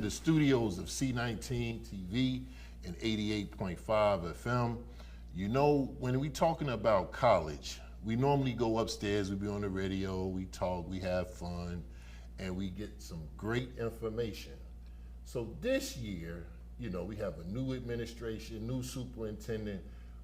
the studios of C19 TV and 88.5 FM. You know, when we talking about college, we normally go upstairs, we be on the radio, we talk, we have fun, and we get some great information. So this year, you know, we have a new administration, new superintendent.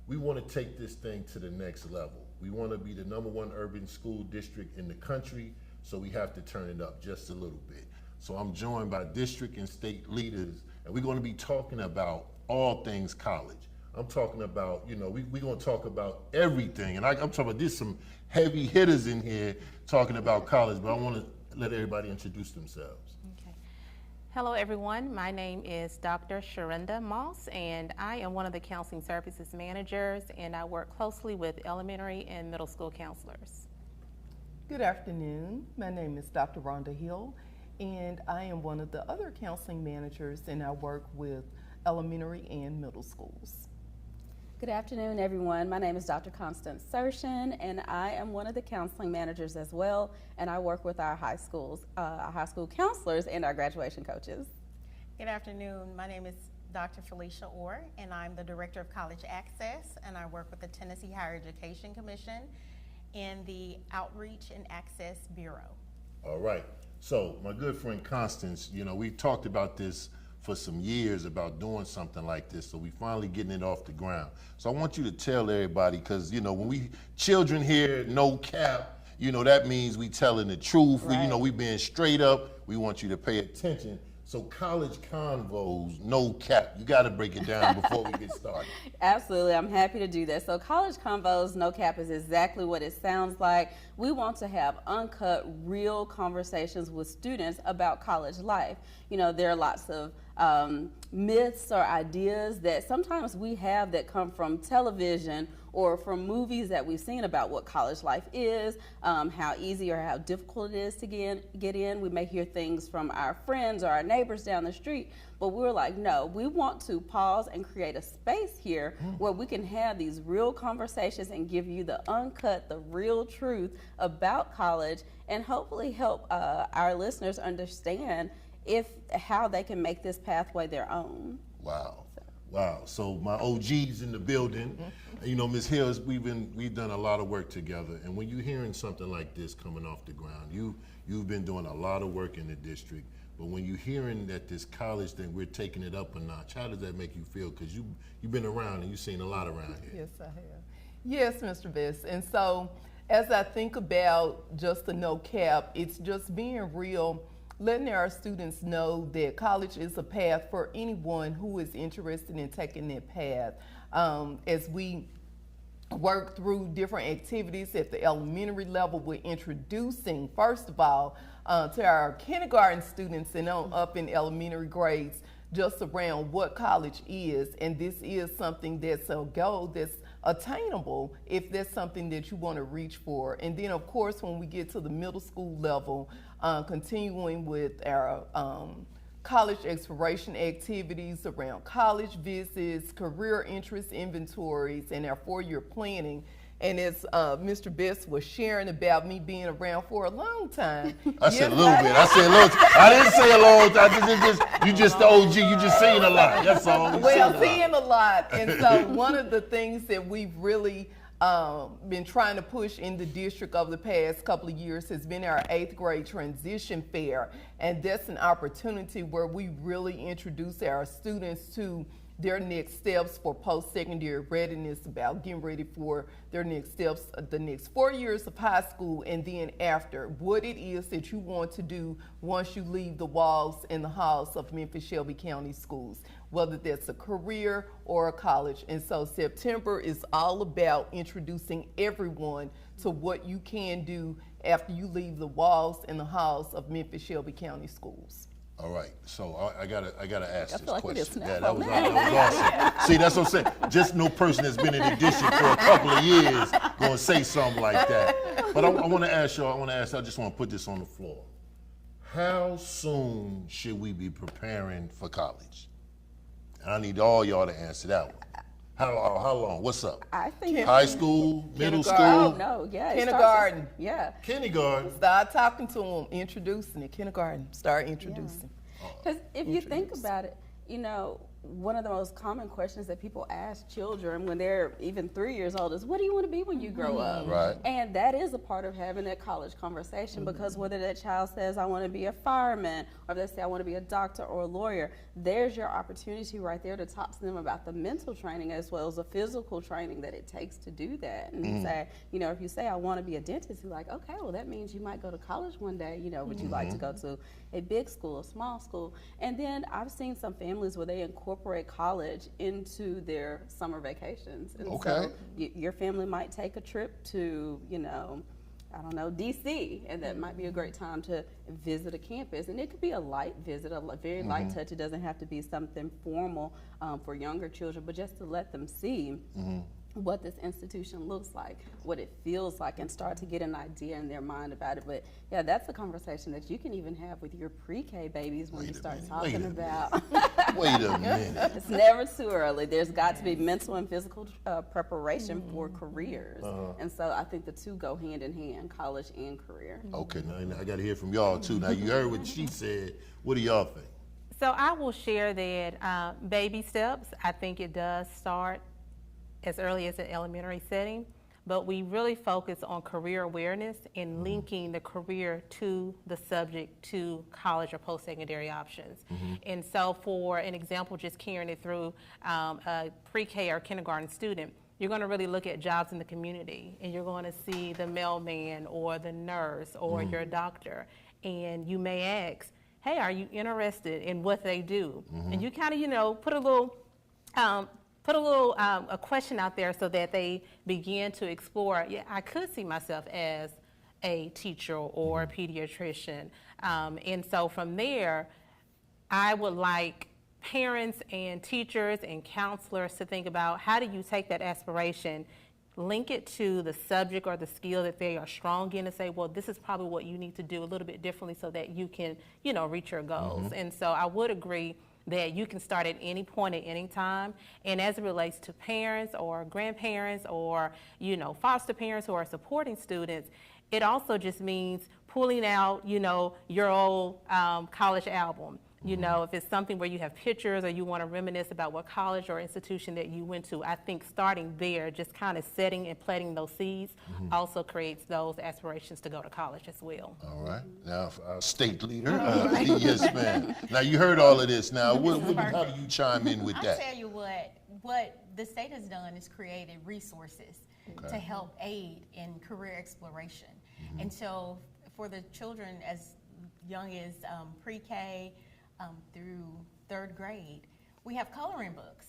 We want to take this thing to the next level. We want to be the #1 urban school district in the country, so we have to turn it up just a little bit. So I'm joined by district and state leaders, and we're going to be talking about all things college. I'm talking about, you know, we're going to talk about everything, and I'm talking about there's some heavy hitters in here talking about college, but I want to let everybody introduce themselves. Okay. Hello, everyone. My name is Dr. Sharonda Moss, and I am one of the counseling services managers, and I work closely with elementary and middle school counselors. Good afternoon. My name is Dr. Rhonda Hill, and I am one of the other counseling managers, and I work with elementary and middle schools. Good afternoon, everyone. My name is Dr. Constance Sershin, and I am one of the counseling managers as well, and I work with our high school counselors and our graduation coaches. Good afternoon. My name is Dr. Felicia Orr, and I'm the Director of College Access, and I work with the Tennessee Higher Education Commission and the Outreach and Access Bureau. All right. So my good friend Constance, you know, we talked about this for some years about doing something like this, so we finally getting it off the ground. So I want you to tell everybody, because, you know, when we children hear no cap, you know, that means we telling the truth. Right. You know, we being straight up. We want you to pay attention. So college convos, no cap. You got to break it down before we get started. Absolutely, I'm happy to do that. So College Convos, no cap is exactly what it sounds like. We want to have uncut, real conversations with students about college life. You know, there are lots of myths or ideas that sometimes we have that come from television or from movies that we've seen about what college life is, how easy or how difficult it is to get in. We may hear things from our friends or our neighbors down the street, but we're like, no, we want to pause and create a space here where we can have these real conversations and give you the uncut, the real truth about college, and hopefully help our listeners understand how they can make this pathway their own. Wow. Wow. So my OG's in the building. You know, Ms. Hills, we've done a lot of work together. And when you're hearing something like this coming off the ground, you've been doing a lot of work in the district. But when you're hearing that this college thing, we're taking it up a notch, how does that make you feel? Because you've been around and you've seen a lot around here. Yes, I have. Yes, Mr. Best. And so as I think about just the no cap, it's just being real, letting our students know that college is a path for anyone who is interested in taking that path. As we work through different activities at the elementary level, we're introducing, first of all, to our kindergarten students and on up in elementary grades, just around what college is. And this is something that's a goal that's attainable if that's something that you want to reach for. And then, of course, when we get to the middle school level, continuing with our college exploration activities around college visits, career interest inventories, and our 4-year planning. And as Mr. Best was sharing about me being around for a long time. I said a little bit. I said a little. I didn't say a long time. You just the OG. You just saying a lot. That's all. Well, seeing a lot. And so one of the things that we've really been trying to push in the district over the past couple of years has been our 8th grade transition fair. And that's an opportunity where we really introduce our students to their next steps for post-secondary readiness, about getting ready for their next steps, the next 4 years of high school, and then after, what it is that you want to do once you leave the walls and the halls of Memphis Shelby County Schools, whether that's a career or a college. And so September is all about introducing everyone to what you can do after you leave the walls and the halls of Memphis Shelby County Schools. All right, so I gotta ask I this feel like question. we just That was awesome. See, that's what I'm saying. Just no person that's been in the district for a couple of years gonna say something like that. But I want to ask y'all. I just want to put this on the floor. How soon should we be preparing for college? And I need all y'all to answer that one. How long? What's up? I think High school, middle school? Oh no, yeah, it Kindergarten. starts, yeah. Kindergarten. Start talking to them, introducing it. Kindergarten, start introducing. Because if you think about it, you know, one of the most common questions that people ask children when they're even 3 years old is, what do you want to be when you grow up? Right. And that is a part of having that college conversation, because whether that child says, I want to be a fireman, or if they say, I want to be a doctor or a lawyer, there's your opportunity right there to talk to them about the mental training as well as the physical training that it takes to do that. And say, you know, if you say, I want to be a dentist, you're like, okay, well, that means you might go to college one day, you know, would you like to go to a big school, a small school? And then I've seen some families where they incorporate college into their summer vacations. And so your family might take a trip to, you know, I don't know, DC, and that might be a great time to visit a campus. And it could be a light visit, a very light touch. It doesn't have to be something formal for younger children, but just to let them see what this institution looks like, what it feels like, and start to get an idea in their mind about it. But yeah, that's a conversation that you can even have with your pre-K babies when you start talking about. Wait a minute. It's never too early. There's got to be mental and physical preparation for careers. And so I think the two go hand in hand, college and career. Okay, now I got to hear from y'all too. Now you heard what she said. What do y'all think? So I will share that baby steps, I think it does start as early as an elementary setting, but we really focus on career awareness and linking the career to the subject to college or post-secondary options. And so for an example, just carrying it through a pre-K or kindergarten student, you're going to really look at jobs in the community, and you're going to see the mailman or the nurse or your doctor, and you may ask, hey, are you interested in what they do? And you kind of, you know, put a little a question out there so that they begin to explore, yeah, I could see myself as a teacher or a pediatrician. And so from there, I would like parents and teachers and counselors to think about, how do you take that aspiration, link it to the subject or the skill that they are strong in, and say, well, this is probably what you need to do a little bit differently so that you can, you know, reach your goals. And so I would agree that you can start at any point at any time. And as it relates to parents or grandparents or, you know, foster parents who are supporting students, it also just means pulling out, you know, your old college album. You know, if it's something where you have pictures or you want to reminisce about what college or institution that you went to, I think starting there, just kind of setting and planting those seeds also creates those aspirations to go to college as well. All right. Now, our state leader, yes, ma'am. Now, you heard all of this. Now, how do you chime in with that? I'll tell you what the state has done is created resources to help aid in career exploration. And so for the children as young as pre-K, through third grade, we have coloring books.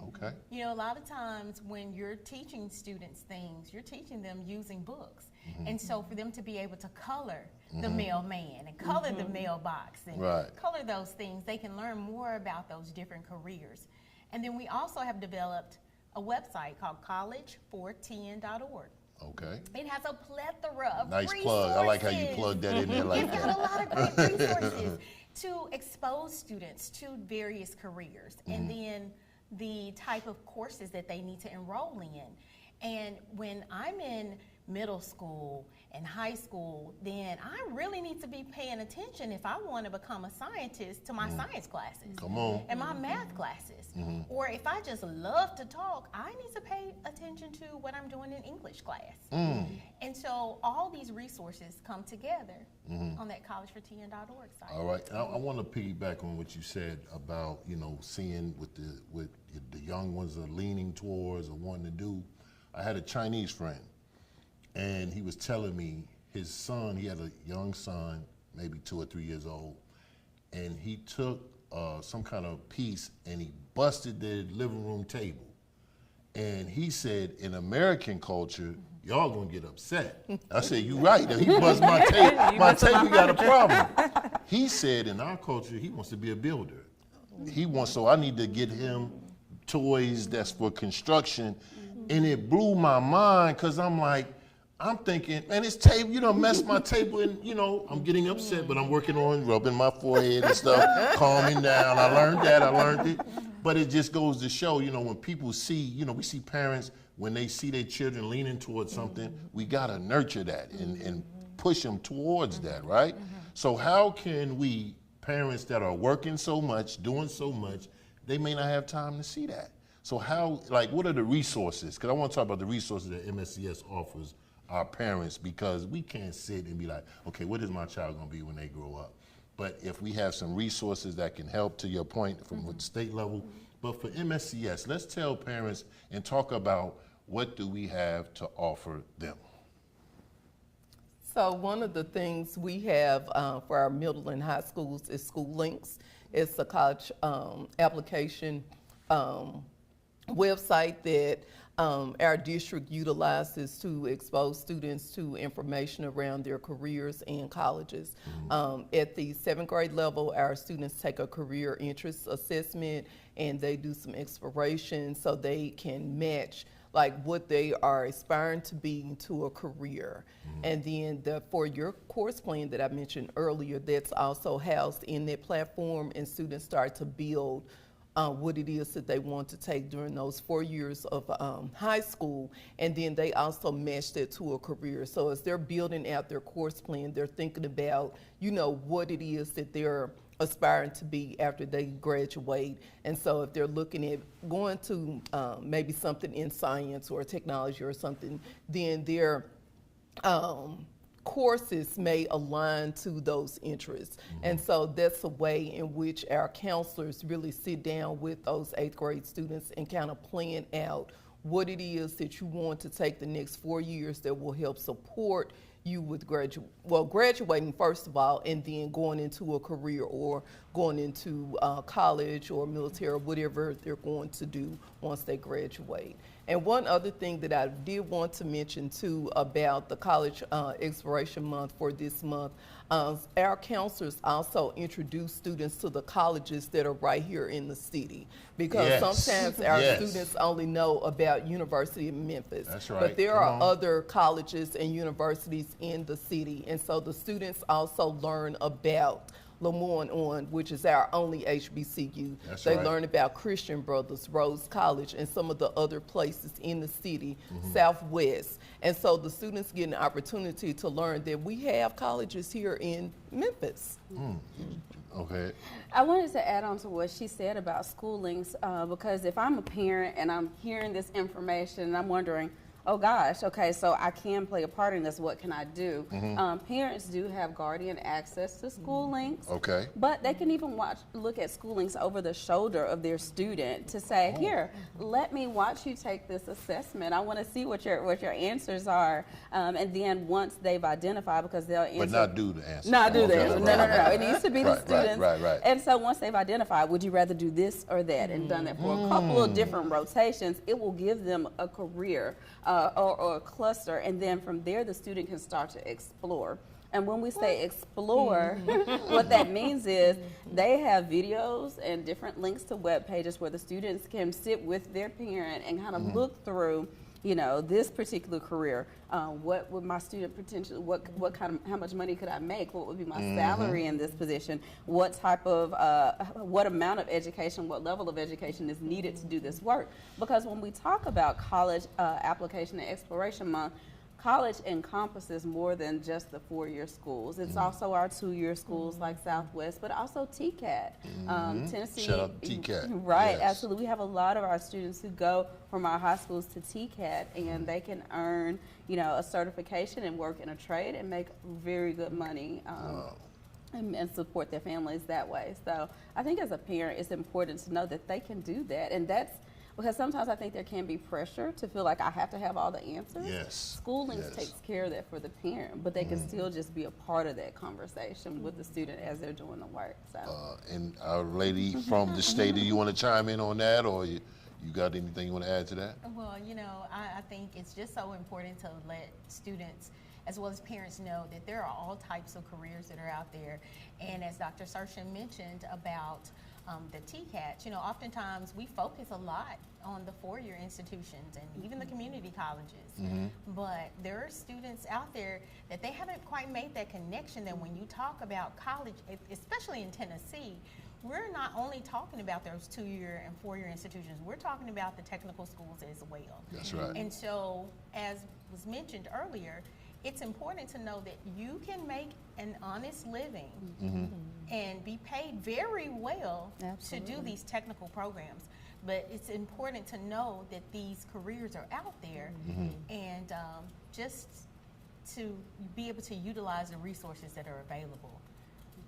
Okay. You know, a lot of times when you're teaching students things, you're teaching them using books. And so for them to be able to color the mailman and color the mailbox and color those things, they can learn more about those different careers. And then we also have developed a website called college410.org. Okay. It has a plethora of nice resources. plug. I like how you plug that in there like that. It's got a lot of great resources to expose students to various careers and then the type of courses that they need to enroll in. And when I'm in middle school and high school, then I really need to be paying attention if I want to become a scientist to my science classes. Come on. And my math classes. Or if I just love to talk, I need to pay attention to what I'm doing in English class. And so all these resources come together on that college410.org site. All right. I want to piggyback on what you said about, you know, seeing what the young ones are leaning towards or wanting to do. I had a Chinese friend, and he was telling me his son, he had a young son, maybe 2 or 3 years old, and he took some kind of piece and he busted the living room table. And he said, in American culture, y'all gonna get upset. I said, you right. Now, he bust my table. My table got a problem. He said, in our culture, he wants to be a builder. So I need to get him toys that's for construction. And it blew my mind, because I'm thinking, man, this table, you done messed my table, and, you know, I'm getting upset, but I'm working on rubbing my forehead and stuff, calming down. I learned it. But it just goes to show, you know, when people see, you know, we see parents, when they see their children leaning towards something, we got to nurture that and push them towards that, right? So how can we parents that are working so much, doing so much, they may not have time to see that. So how, like, what are the resources? Because I want to talk about the resources that MSCS offers our parents, because we can't sit and be like, okay, what is my child going to be when they grow up? But if we have some resources that can help, to your point, from the state level, but for MSCS, let's tell parents and talk about what do we have to offer them. So one of the things we have for our middle and high schools is School Links. It's a college application website that our district utilizes to expose students to information around their careers and colleges. At the 7th grade level, our students take a career interest assessment and they do some exploration so they can match like what they are aspiring to be to a career. And then the 4-year course plan that I mentioned earlier, that's also housed in that platform, and students start to build what it is that they want to take during those 4 years of high school, and then they also match that to a career. So as they're building out their course plan, they're thinking about, you know, what it is that they're aspiring to be after they graduate. And so if they're looking at going to maybe something in science or technology or something, then their courses may align to those interests. And so that's a way in which our counselors really sit down with those 8th grade students and kind of plan out what it is that you want to take the next 4 years that will help support you with graduating first of all, and then going into a career or going into college or military or whatever they're going to do once they graduate. And one other thing that I did want to mention too about the College Exploration Month for this month, our counselors also introduce students to the colleges that are right here in the city, because sometimes our students only know about University of Memphis. That's right. But there are other colleges and universities in the city, and so the students also learn about Lemoyne, which is our only HBCU. They learn about Christian Brothers, Rose College, and some of the other places in the city, Southwest. And so the students get an opportunity to learn that we have colleges here in Memphis. Okay. I wanted to add on to what she said about School Links, because if I'm a parent and I'm hearing this information and I'm wondering, oh gosh, okay, so I can play a part in this, what can I do? Parents do have guardian access to School Links. Okay. But they can even look at School Links over the shoulder of their student to say, here, let me watch you take this assessment. I want to see what your answers are. And then once they've identified, because they'll answer. But not do the answer. Not do the answer. No. Right. It needs to be the students. Right. And so once they've identified, would you rather do this or that, and done that for a couple of different rotations, it will give them a career or a cluster, and then from there the student can start to explore. And when we say explore, what that means is they have videos and different links to web pages where the students can sit with their parent and kind of look through, you know, this particular career. What would my student potentially, how much money could I make? What would be my salary in this position? What type of, what amount of education, what level of education is needed to do this work? Because when we talk about college application and exploration month, college encompasses more than just the 4-year schools. It's also our 2-year schools like Southwest, but also TCAT. Tennessee. Shout out to TCAT. Right, Yes. absolutely. We have a lot of our students who go from our high schools to TCAT, and they can earn, you know, a certification and work in a trade and make very good money. And support their families that way. So I think as a parent, it's important to know that they can do that, and that's because sometimes I think there can be pressure to feel like I have to have all the answers. Yes. School Links takes care of that for the parent, but they can still just be a part of that conversation with the student as they're doing the work. So. And our lady from the state, do you want to chime in on that, or you got anything you want to add to that? Well, you know, I think it's just so important to let students as well as parents know that there are all types of careers that are out there. And as Dr. Sershin mentioned about the TCAT, you know, oftentimes we focus a lot on the 4-year institutions and even the community colleges. But there are students out there that they haven't quite made that connection, that when you talk about college, especially in Tennessee, we're not only talking about those 2-year and 4-year institutions, we're talking about the technical schools as well. That's right. And so, as was mentioned earlier, it's important to know that you can make an honest living and be paid very well to do these technical programs. But it's important to know that these careers are out there and just to be able to utilize the resources that are available.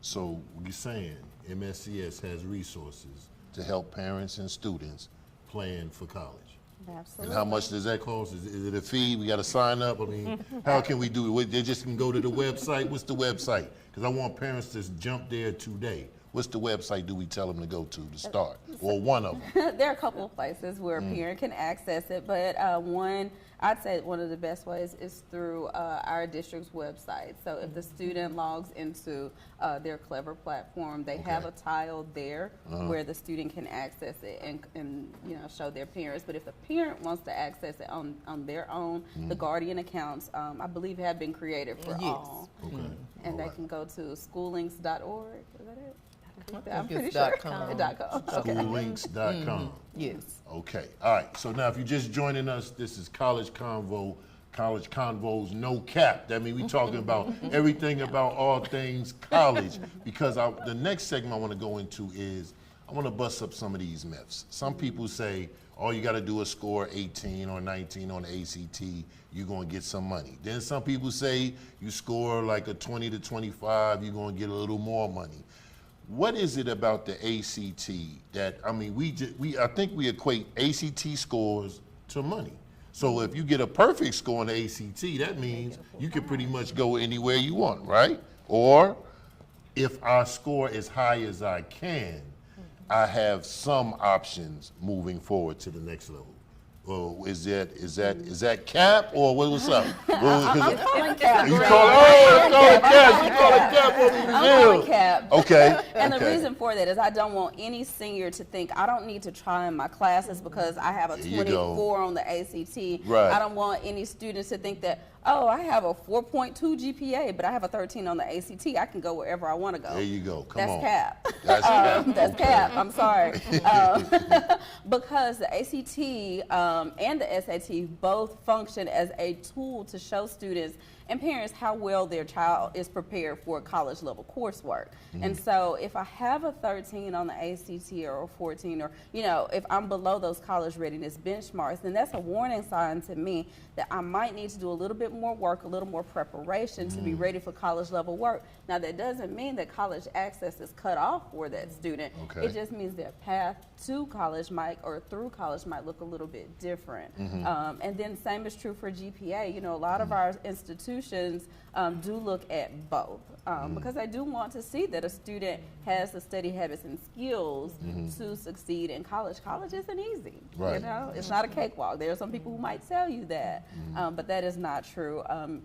So you're saying MSCS has resources to help parents and students plan for college? Absolutely. And how much does that cost? Is it a fee? We got to sign up? I mean, how can we do it? They just can go to the website? What's the website? Because I want parents to jump there today. What's the website do we tell them to go to start? Or one of them? There are a couple of places where a parent can access it, but I'd say one of the best ways is through our district's website. So if the student logs into their Clever platform, they have a tile there where the student can access it and show their parents. But if the parent wants to access it on their own, the Guardian accounts, I believe, have been created for all. Okay. And they can go to schoollinks.org. Is that it? I'm pretty it's sure. .com. Schoollinks.com. Yes. Okay. All right. So now if you're just joining us, this is College Convos No Cap. That means we're talking about everything about all things college, because the next segment I want to go into is I want to bust up some of these myths. Some people say all you got to do is score 18 or 19 on the ACT, you're going to get some money. Then some people say you score like a 20 to 25, you're going to get a little more money. What is it about the ACT that, I mean, I think we equate ACT scores to money. So if you get a perfect score on the ACT, that means you can pretty much go anywhere you want, right? Or if I score as high as I can, I have some options moving forward to the next level. Oh, is that cap or what's up? I'm calling cap. You call it cap. You call it cap over I'm calling cap. Okay. And the okay. reason for that is I don't want any senior to think I don't need to try in my classes because I have a There you 24 on the ACT. Right. I don't want any students to think that, oh, I have a 4.2 GPA, but I have a 13 on the ACT. I can go wherever I want to go. There you go. Come That's on. cap. That's cap. That's Okay. cap. I'm sorry. Because the ACT and the SAT both function as a tool to show students and parents how well their child is prepared for college level coursework. And so if I have a 13 on the ACT or a 14, or if I'm below those college readiness benchmarks, then that's a warning sign to me that I might need to do a little bit more work, a little more preparation to be ready for college level work. Now that doesn't mean that college access is cut off for that student. Okay. It just means their path to college or through college might look a little bit different. And then same is true for GPA. A lot of our institutions do look at both because they do want to see that a student has the study habits and skills to succeed in college. College isn't easy. Right. It's not a cakewalk. There are some people who might tell you that, but that is not true.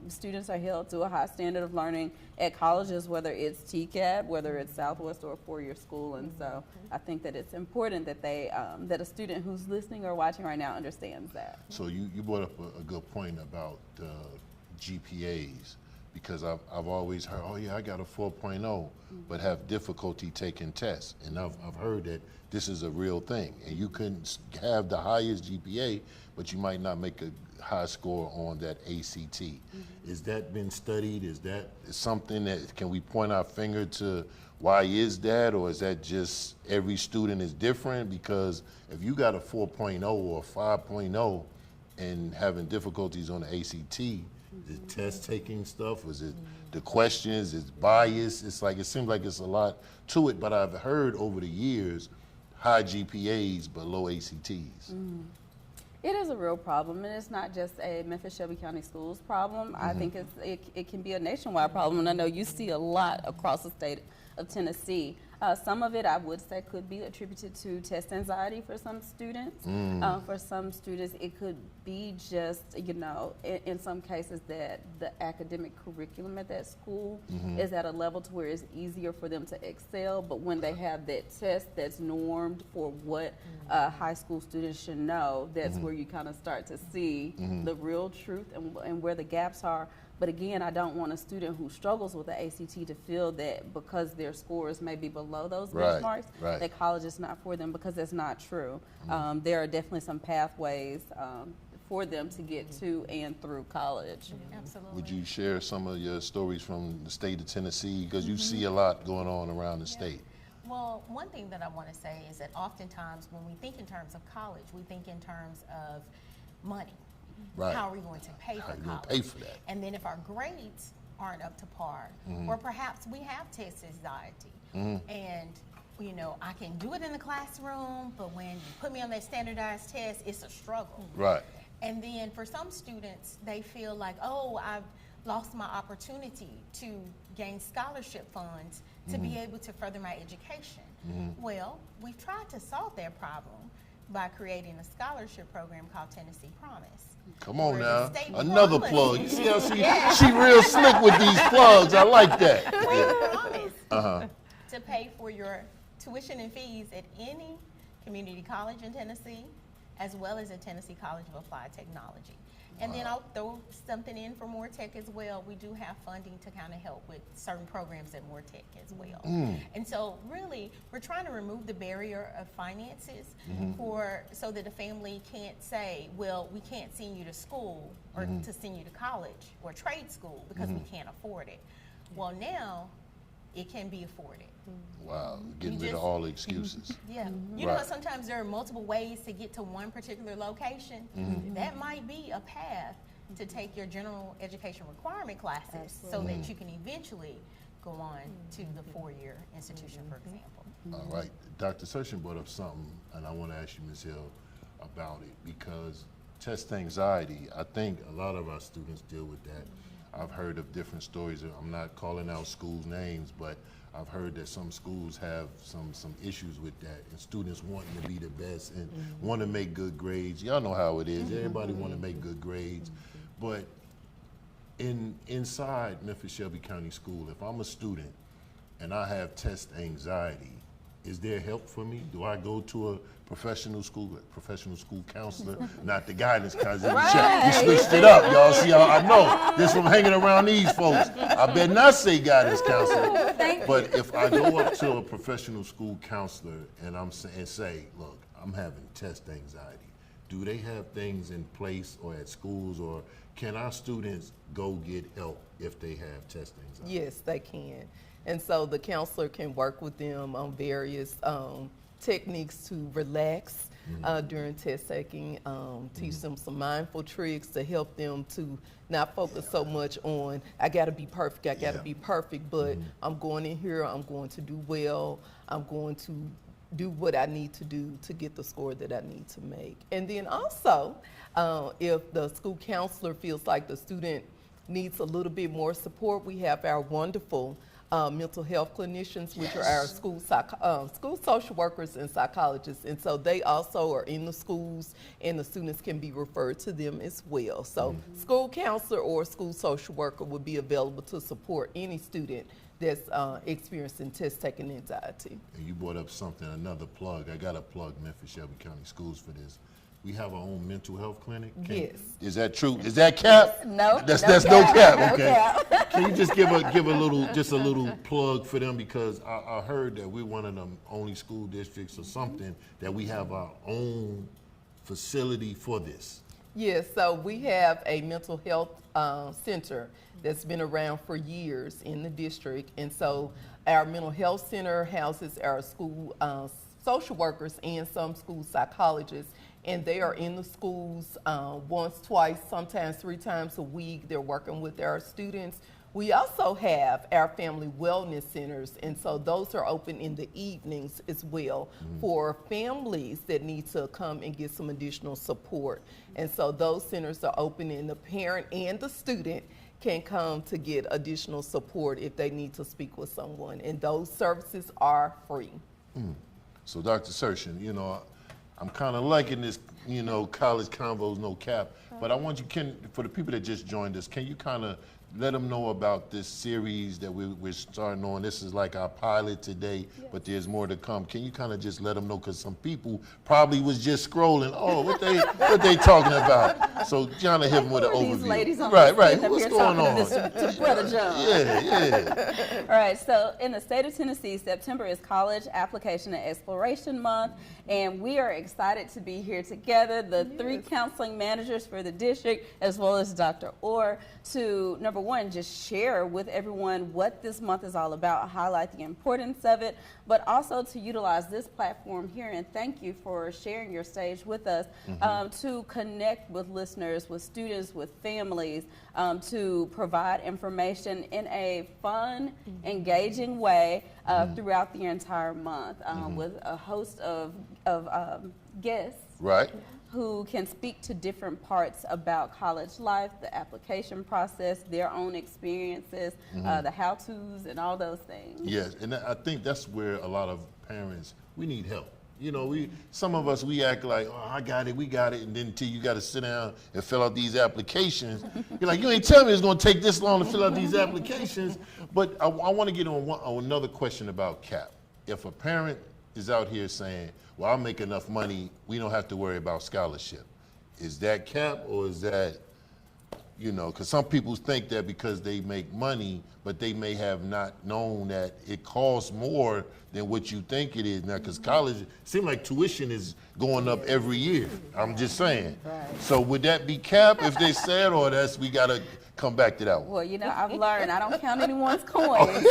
Students are held to a high standard of learning at colleges, whether it's TCAP, whether it's Southwest or a four-year school, and so I think that it's important that that a student who's listening or watching right now understands that. So you brought up a good point about GPAs, because I've always heard, oh yeah, I got a 4.0, but have difficulty taking tests. And I've heard that this is a real thing. And you can have the highest GPA, but you might not make a high score on that ACT. Is that been studied? Is that something that, can we point our finger to why is that? Or is that just every student is different? Because if you got a 4.0 or a 5.0 and having difficulties on the ACT, the test taking stuff, was it the questions, it's bias, it seems like it's a lot to it, but I've heard over the years high GPAs but low ACTs. It is a real problem, and it's not just a Memphis Shelby County Schools problem. I think it can be a nationwide problem, and I know you see a lot across the state of Tennessee. Some of it, I would say, could be attributed to test anxiety for some students. For some students, it could be just, in some cases that the academic curriculum at that school is at a level to where it's easier for them to excel. But when they have that test that's normed for what high school students should know, that's where you kind of start to see the real truth and where the gaps are. But again, I don't want a student who struggles with the ACT to feel that because their scores may be below those benchmarks, that college is not for them, because that's not true. There are definitely some pathways for them to get to and through college. Absolutely. Would you share some of your stories from the state of Tennessee? Because you see a lot going on around the state. Well, one thing that I want to say is that oftentimes when we think in terms of college, we think in terms of money. Right. How are we going to pay for How you college? gonna pay for that? And then if our grades aren't up to par, or perhaps we have test anxiety, and you know, I can do it in the classroom, but when you put me on that standardized test, it's a struggle. Right. And then for some students, they feel like, oh, I've lost my opportunity to gain scholarship funds to be able to further my education. Well, we've tried to solve that problem by creating a scholarship program called Tennessee Promise. Come on Where now, the state another promised- plug. You see how she real slick with these plugs. I like that. We promise to pay for your tuition and fees at any community college in Tennessee, as well as at Tennessee College of Applied Technology. And then I'll throw something in for More Tech as well. We do have funding to kind of help with certain programs at More Tech as well. And so really, we're trying to remove the barrier of finances so that a family can't say, well, we can't send you to school or to send you to college or trade school because we can't afford it. Well, now it can be afforded. Wow, getting You rid of just- all the excuses. Yeah, you know Right. how sometimes there are multiple ways to get to one particular location? That might be a path to take your general education requirement classes so that you can eventually go on to the four-year institution, for example. All right, Dr. Sershin brought up something, and I want to ask you, Ms. Hill, about it, because test anxiety, I think a lot of our students deal with that. I've heard of different stories. I'm not calling out schools' names, but I've heard that some schools have some issues with that, and students wanting to be the best and want to make good grades. Y'all know how it is. Everybody want to make good grades, but inside Memphis Shelby County School, if I'm a student and I have test anxiety, is there help for me? Do I go to a professional school counselor, not the guidance counselor? You switched it up, y'all. See, I know this from hanging around these folks. I better not say guidance counselor. But if I go up to a professional school counselor and say, look, I'm having test anxiety, do they have things in place or at schools, or can our students go get help if they have test anxiety? Yes, they can. And so the counselor can work with them on various techniques to relax during test taking, teach them some mindful tricks to help them to not focus so much on, I gotta be perfect, I gotta be perfect, but I'm going in here, I'm going to do well, I'm going to do what I need to do to get the score that I need to make. And then also, if the school counselor feels like the student needs a little bit more support, we have our wonderful mental health clinicians, which are our school social workers and psychologists. And so they also are in the schools, and the students can be referred to them as well. So school counselor or school social worker would be available to support any student that's experiencing test-taking anxiety. And you brought up something, another plug. I got to plug Memphis Shelby County Schools for this. We have our own mental health clinic. Yes. Is that true? Is that cap? No, That's no no cap. cap. No Okay. cap. Can you just give a little plug for them, because I heard that we're one of the only school districts or something that we have our own facility for this. Yes, so we have a mental health center that's been around for years in the district. And so our mental health center houses our school social workers and some school psychologists. And they are in the schools once, twice, sometimes 3 times a week. They're working with our students. We also have our family wellness centers, and so those are open in the evenings as well for families that need to come and get some additional support. And so those centers are open, and the parent and the student can come to get additional support if they need to speak with someone, and those services are free. So Dr. Sershin, I'm kind of liking this, college convos, no cap, but I want you, for the people that just joined us, can you kind of let them know about this series that we're starting on. This is like our pilot today, but there's more to come. Can you kind of just let them know? Because some people probably was just scrolling. Oh, what they talking about? So John, hit them with an overview. These ladies on right. What's going on? To Brother John. Yeah. All right. So in the state of Tennessee, September is College Application and Exploration Month, and we are excited to be here together, the three counseling managers for the district, as well as Dr. Orr, to number one, just share with everyone what this month is all about, highlight the importance of it, but also to utilize this platform here, and thank you for sharing your stage with us, to connect with listeners, with students, with families, to provide information in a fun, engaging way throughout the entire month, with a host of guests. Right. Who can speak to different parts about college life, the application process, their own experiences, the how-tos, and all those things. Yes, and I think that's where a lot of parents, we need help. You know, some of us, we act like, oh, I got it, we got it, and then until you got to sit down and fill out these applications, you're like, you ain't tell me it's going to take this long to fill out these applications. But I want to get on another question about CAP. If a parent is out here saying, well, I make enough money, we don't have to worry about scholarship. Is that CAP, or is that, you know, because some people think that because they make money, but they may have not known that it costs more than what you think it is now, because college, it seems like tuition is going up every year. I'm just saying. Right. So would that be CAP if they said, or we got to come back to that one? Well, you know, I've learned I don't count anyone's coins.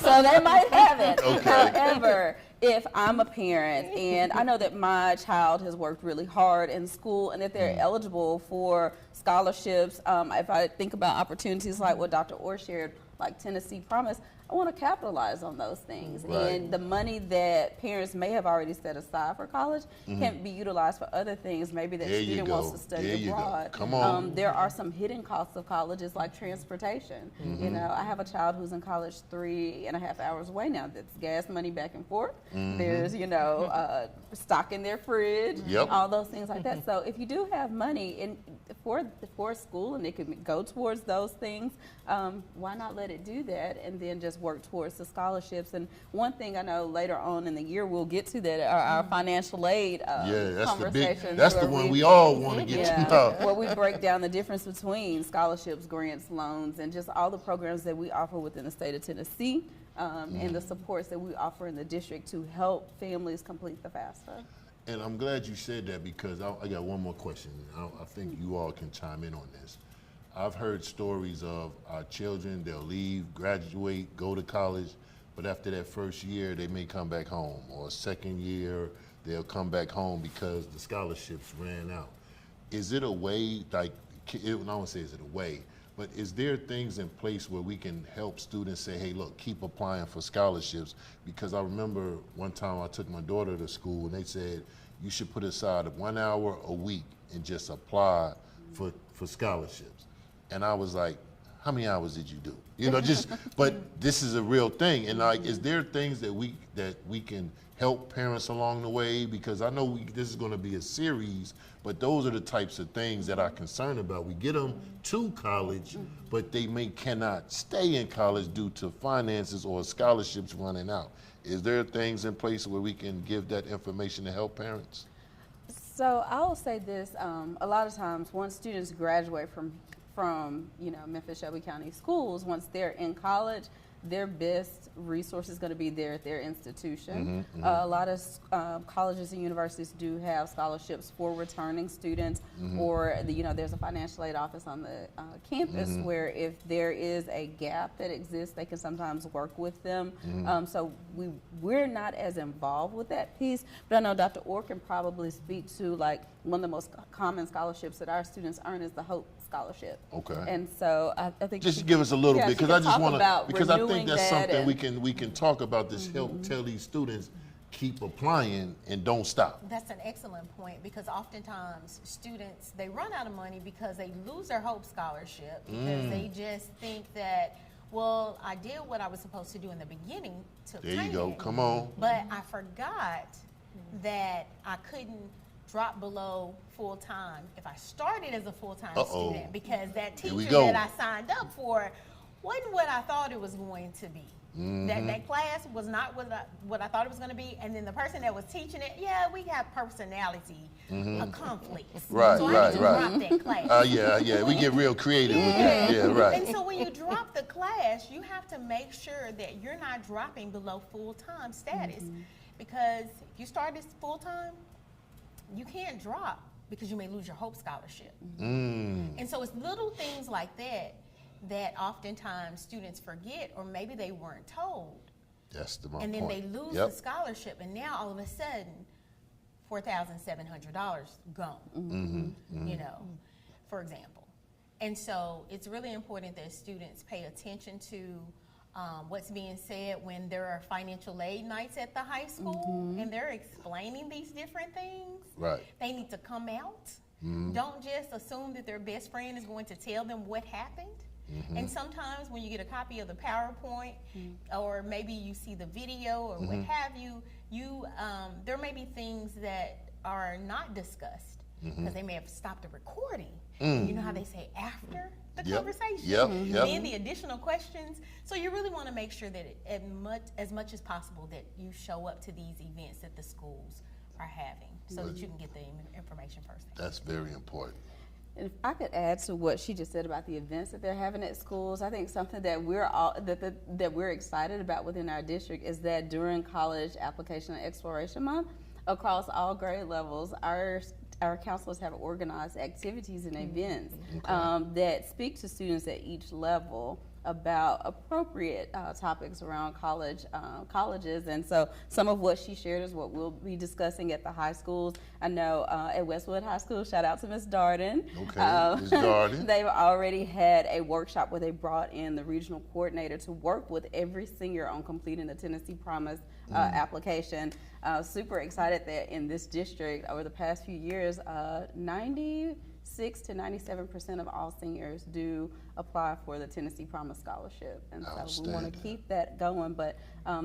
So they might have it. Okay. However, if I'm a parent and I know that my child has worked really hard in school and that they're eligible for scholarships, if I think about opportunities like what Dr. Orr shared, like Tennessee Promise, I want to capitalize on those things. Right. And the money that parents may have already set aside for college can be utilized for other things. Maybe that student wants to study abroad. Come on. There are some hidden costs of colleges like transportation. You know, I have a child who's in college 3.5 hours away now. That's gas money back and forth. There's, you know, stock in their fridge, all those things like that. So if you do have money for school and it can go towards those things, why not let it do that and then just work towards the scholarships? And one thing I know later on in the year we'll get to that are our financial aid conversations. That's the one we all want to get to. Where we break down the difference between scholarships, grants, loans, and just all the programs that we offer within the state of Tennessee, and the supports that we offer in the district to help families complete the FAFSA. And I'm glad you said that, because I got one more question. I think you all can chime in on this. I've heard stories of our children, they'll leave, graduate, go to college, but after that first year, they may come back home, or second year, they'll come back home because the scholarships ran out. Is it a way, like, I won't say is it a way, but is there things in place where we can help students say, hey, look, keep applying for scholarships? Because I remember one time I took my daughter to school and they said, you should put aside 1 hour a week and just apply for scholarships. And I was like, how many hours did you do? You know, but this is a real thing. And like, is there things that we can help parents along the way? Because I know this is going to be a series, but those are the types of things that I'm concerned about. We get them to college, but they cannot stay in college due to finances or scholarships running out. Is there things in place where we can give that information to help parents? So I will say this, a lot of times once students graduate from Memphis Shelby County schools, once they're in college, their best resource is going to be there at their institution. A lot of colleges and universities do have scholarships for returning students, or there's a financial aid office on the campus where if there is a gap that exists, they can sometimes work with them. So we're not as involved with that piece, but I know Dr. Orr can probably speak to, like, one of the most common scholarships that our students earn is the HOPE scholarship. Okay. And so I think just give us a little bit, because I just want to, because I think that's something we can talk about. This help tell these students keep applying and don't stop. That's an excellent point, because oftentimes students, they run out of money because they lose their HOPE scholarship because they just think that, well, I did what I was supposed to do in the beginning to There you go. Come on. But I forgot that I couldn't drop below full-time if I started as a full-time Uh-oh. student, because that Here we teacher go. that I signed up for wasn't what I thought it was going to be. That class was not what I thought it was going to be, and then the person that was teaching it, we have personality conflicts. Right, so I right, need to right. drop that class. Yeah, we get real creative with that. Yeah, right. And so when you drop the class, you have to make sure that you're not dropping below full-time status, because if you start as full-time, you can't drop because you may lose your Hope Scholarship. And so it's little things like that that oftentimes students forget, or maybe they weren't told. That's my And then point. they lose Yep. the scholarship, and now all of a sudden, $4,700 gone, you know, for example. And so it's really important that students pay attention to what's being said when there are financial aid nights at the high school, and they're explaining these different things. Right. They need to come out. Don't just assume that their best friend is going to tell them what happened. And sometimes when you get a copy of the PowerPoint, or maybe you see the video or what have you, there may be things that are not discussed because they may have stopped the recording. And you know how they say after the conversation? Yep. Then the additional questions. So you really want to make sure that as much as possible that you show up to these events that the schools are having, so that you can get the information first. That's very important. And if I could add to what she just said about the events that they're having at schools, I think something that we're all that we're excited about within our district is that during College Application and Exploration Month, across all grade levels, our counselors have organized activities and events that speak to students at each level about appropriate topics around colleges. And so some of what she shared is what we'll be discussing at the high schools. I know at Westwood High School, shout out to Ms. Darden. Okay, Ms. Darden. They've already had a workshop where they brought in the regional coordinator to work with every senior on completing the Tennessee Promise application. Super excited that in this district over the past few years, 96 to 97% of all seniors do apply for the Tennessee Promise Scholarship. And so we want to keep that going, but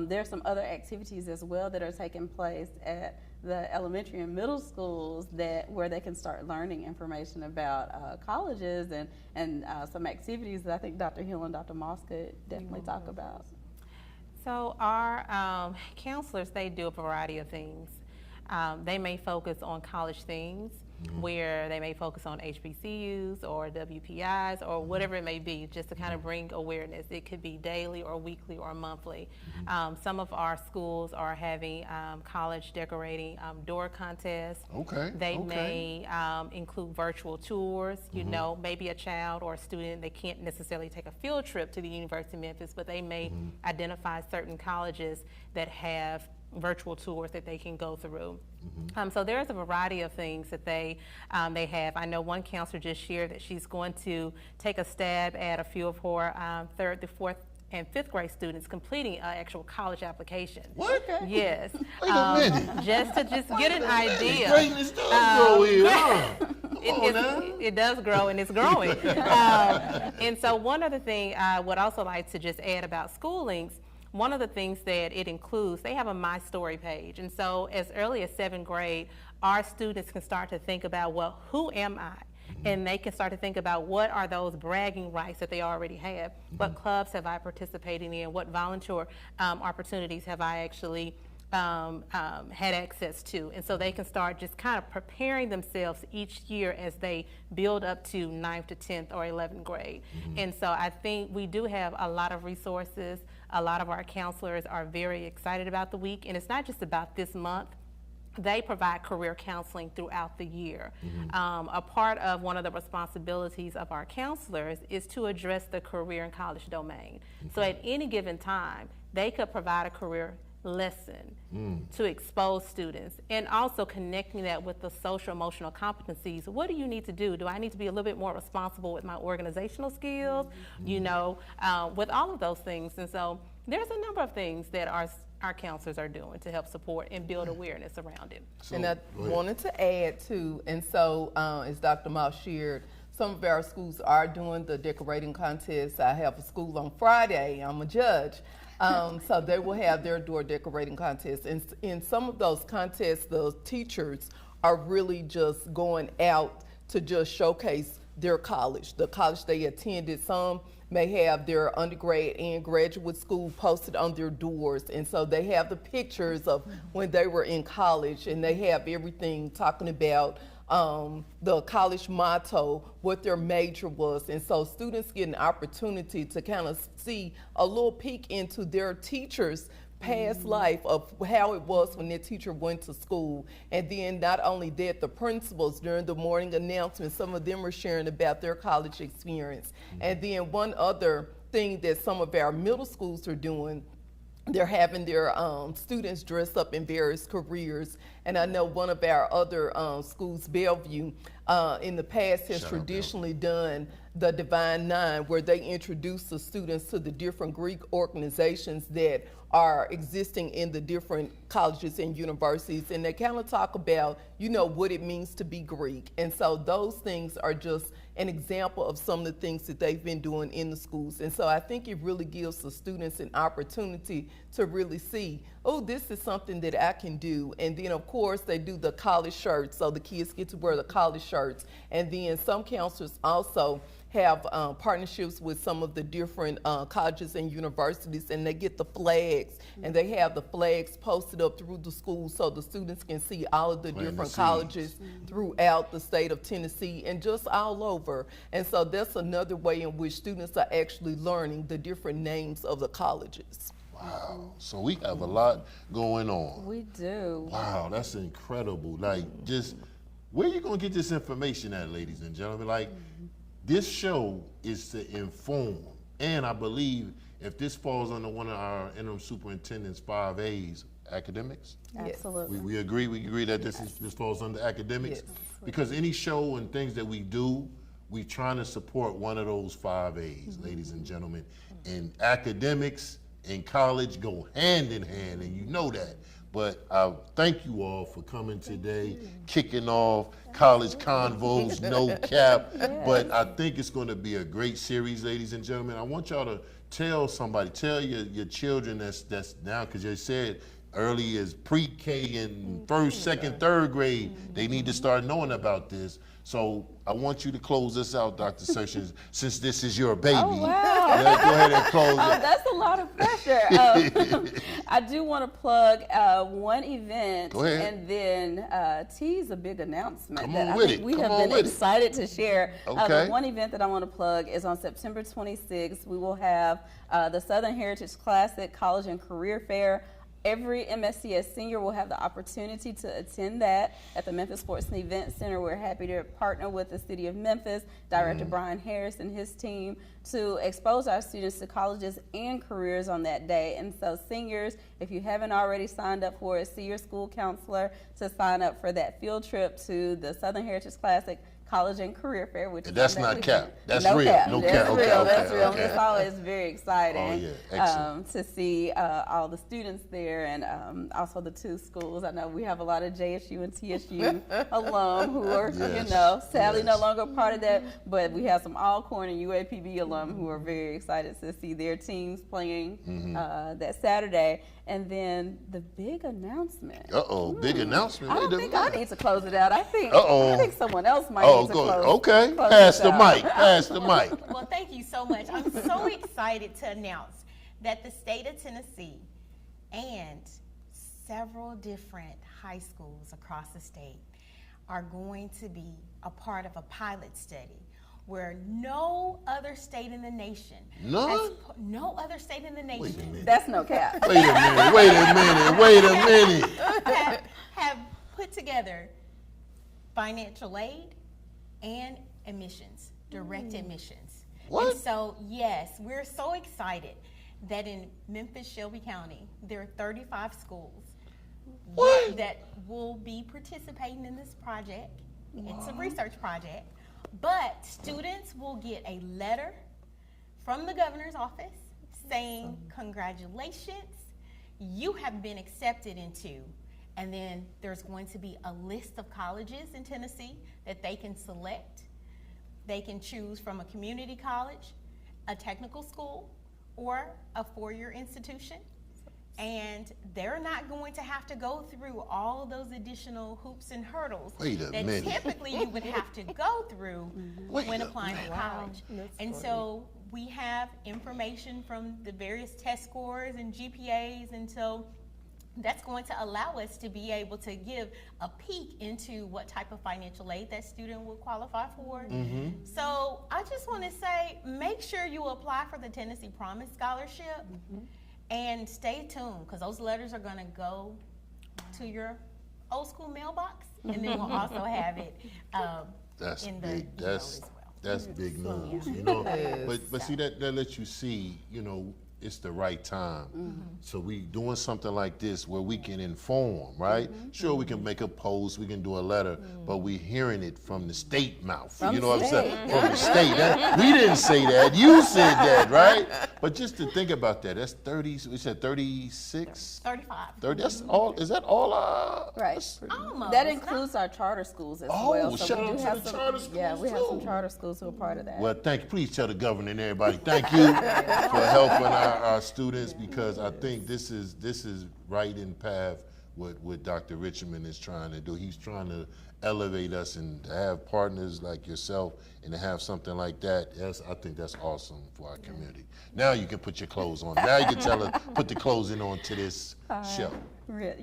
there's some other activities as well that are taking place at the elementary and middle schools where they can start learning information about colleges and some activities that I think Dr. Hill and Dr. Moss could definitely talk about. So our counselors, they do a variety of things. They may focus on college things, where they may focus on HBCUs or WPIs or whatever it may be, just to kind of bring awareness. It could be daily or weekly or monthly. Some of our schools are having college decorating door contests. They may include virtual tours. You know, maybe a child or a student, they can't necessarily take a field trip to the University of Memphis, but they may identify certain colleges that have virtual tours that they can go through. So there's a variety of things that they have. I know one counselor just shared that she's going to take a stab at a few of her third, the fourth, and fifth grade students completing an actual college application. What? Yes. Wait a minute. Just to get an idea. Greatness does grow here, huh? It does grow, and it's growing. And so one other thing I would also like to just add about schoolings, one of the things that it includes, they have a My Story page. And so as early as 7th grade, our students can start to think about, well, who am I? And they can start to think about what are those bragging rights that they already have. What clubs have I participated in? What volunteer opportunities have I actually had access to? And so they can start just kind of preparing themselves each year as they build up to 9th to 10th or 11th grade. And so I think we do have a lot of resources. A lot of our counselors are very excited about the week, and it's not just about this month. They provide career counseling throughout the year. A part of one of the responsibilities of our counselors is to address the career and college domain. So at any given time, they could provide a career lesson to expose students, and also connecting that with the social emotional competencies. What do you need to do? Do I need to be a little bit more responsible with my organizational skills? You know, with all of those things. And so there's a number of things that our counselors are doing to help support and build awareness around it. So, and I wanted to add too, and so as Dr. Moss shared, some of our schools are doing the decorating contest. I have a school on Friday, I'm a judge. So they will have their door decorating contest. And in some of those contests, the teachers are really just going out to just showcase their college, the college they attended. Some may have their undergrad and graduate school posted on their doors, and so they have the pictures of when they were in college, and they have everything talking about the college motto, what their major was. And so students get an opportunity to kind of see a little peek into their teachers' past life of how it was when their teacher went to school. And then not only that, the principals during the morning announcement, some of them were sharing about their college experience. And then one other thing that some of our middle schools are doing, they're having their students dress up in various careers. And I know one of our other schools, Bellevue, in the past has traditionally done the Divine Nine, where they introduce the students to the different Greek organizations that are existing in the different colleges and universities. And they kind of talk about, you know, what it means to be Greek. And so those things are just an example of some of the things that they've been doing in the schools. And so I think it really gives the students an opportunity to really see, oh, this is something that I can do. And then of course they do the college shirts, so the kids get to wear the college shirts. And then some counselors also have partnerships with some of the different colleges and universities, and they get the flags, and they have the flags posted up through the school so the students can see all of the different colleges throughout the state of Tennessee and just all over. And so that's another way in which students are actually learning the different names of the colleges. Wow. So we have a lot going on. We do. Wow, that's incredible. Like, just where you gonna get this information at, ladies and gentlemen? Like, this show is to inform, and I believe if this falls under one of our interim superintendent's 5As, academics. Absolutely. We agree that this falls under academics, because any show and things that we do, we trying to support one of those 5As, ladies and gentlemen. And academics and college go hand in hand, and you know that. But I thank you all for coming today, kicking off College Convos, No Cap. But I think it's going to be a great series, ladies and gentlemen. I want y'all to tell somebody, tell your children that's now, because you said early as pre-K and first, second, third grade, they need to start knowing about this. So I want you to close this out, Dr. Sessions, since this is your baby. Oh, wow. Go ahead and close it. That's a lot of pressure. I do want to plug one event and then tease a big announcement that I think we have been excited to share. The one event that I want to plug is on September 26th. We will have the Southern Heritage Classic College and Career Fair. Every MSCS senior will have the opportunity to attend that at the Memphis Sports and Event Center. We're happy to partner with the City of Memphis, Director Brian Harris and his team, to expose our students to colleges and careers on that day. And so seniors, if you haven't already signed up for it, see your school counselor to sign up for that field trip to the Southern Heritage Classic College and Career Fair, which that's not cap. That's no real. Cap. No that's cap. Real. Okay, that's real. Okay. It's always very exciting. Oh, yeah. Excellent. To see all the students there, and also the two schools. I know we have a lot of JSU and TSU alum who are, sadly no longer part of that, but we have some Alcorn and UAPB alum who are very excited to see their teams playing that Saturday. And then the big announcement. Big announcement. I don't think I need to close it out. I think someone else might need to close. Okay. Close Pass the mic. Pass the mic. Well, thank you so much. I'm so excited to announce that the state of Tennessee and several different high schools across the state are going to be a part of a pilot study where no other state in the nation, no other state in the nation, that's no cap. Wait a minute. have put together financial aid and admissions, direct admissions. What? And so, yes, we're so excited that in Memphis, Shelby County, there are 35 schools that will be participating in this project. It's a research project. But students will get a letter from the governor's office saying, congratulations, you have been accepted into. And then there's going to be a list of colleges in Tennessee that they can select. They can choose from a community college, a technical school, or a four-year institution. And they're not going to have to go through all of those additional hoops and hurdles Wait a that minute. typically you would have to go through Wait when a applying to college. And so we have information from the various test scores and GPAs, and so that's going to allow us to be able to give a peek into what type of financial aid that student will qualify for. So I just want to say, make sure you apply for the Tennessee Promise Scholarship and stay tuned, because those letters are going to go to your old school mailbox, and then we'll also have it That's in the big. email as well. That's big news, you know. But see, that lets you see, you know, it's the right time. So we doing something like this where we can inform, right? Sure, we can make a post, we can do a letter, but we hearing it from the state mouth. You know what I'm saying? From the state. We didn't say that. You said that, right? But just to think about that, that's 30. We said 36. 35. 30. That's all. Is that all? Right. that's pretty- Almost. That includes our charter schools as Oh, well. shout we out do to have the some, charter yeah, schools, we have some too. charter schools who are part of that. Well, thank you. Please tell the governor and everybody thank you for helping our students, because I think this is right in path what Dr. Richmond is trying to do. He's trying to elevate us and to have partners like yourself and to have something like that. I think that's awesome for our community. Now you can put your clothes on. Now you can tell us, put the clothing on to this show.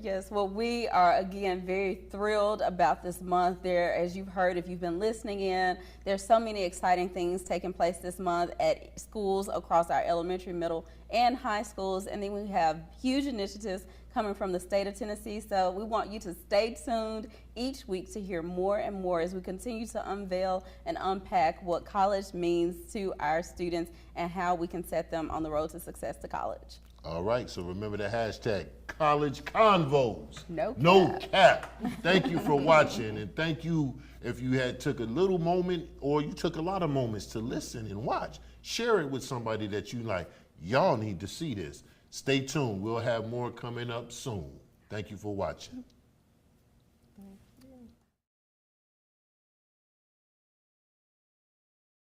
Yes, well, we are again very thrilled about this month. There, as you've heard, if you've been listening in, there's so many exciting things taking place this month at schools across our elementary, middle, and high schools. And then we have huge initiatives coming from the state of Tennessee. So we want you to stay tuned each week to hear more and more as we continue to unveil and unpack what college means to our students and how we can set them on the road to success to college. All right, so remember the hashtag College Convos. No cap. Thank you for watching, and thank you if you took a little moment or you took a lot of moments to listen and watch. Share it with somebody that you like. Y'all need to see this. Stay tuned. We'll have more coming up soon. Thank you for watching.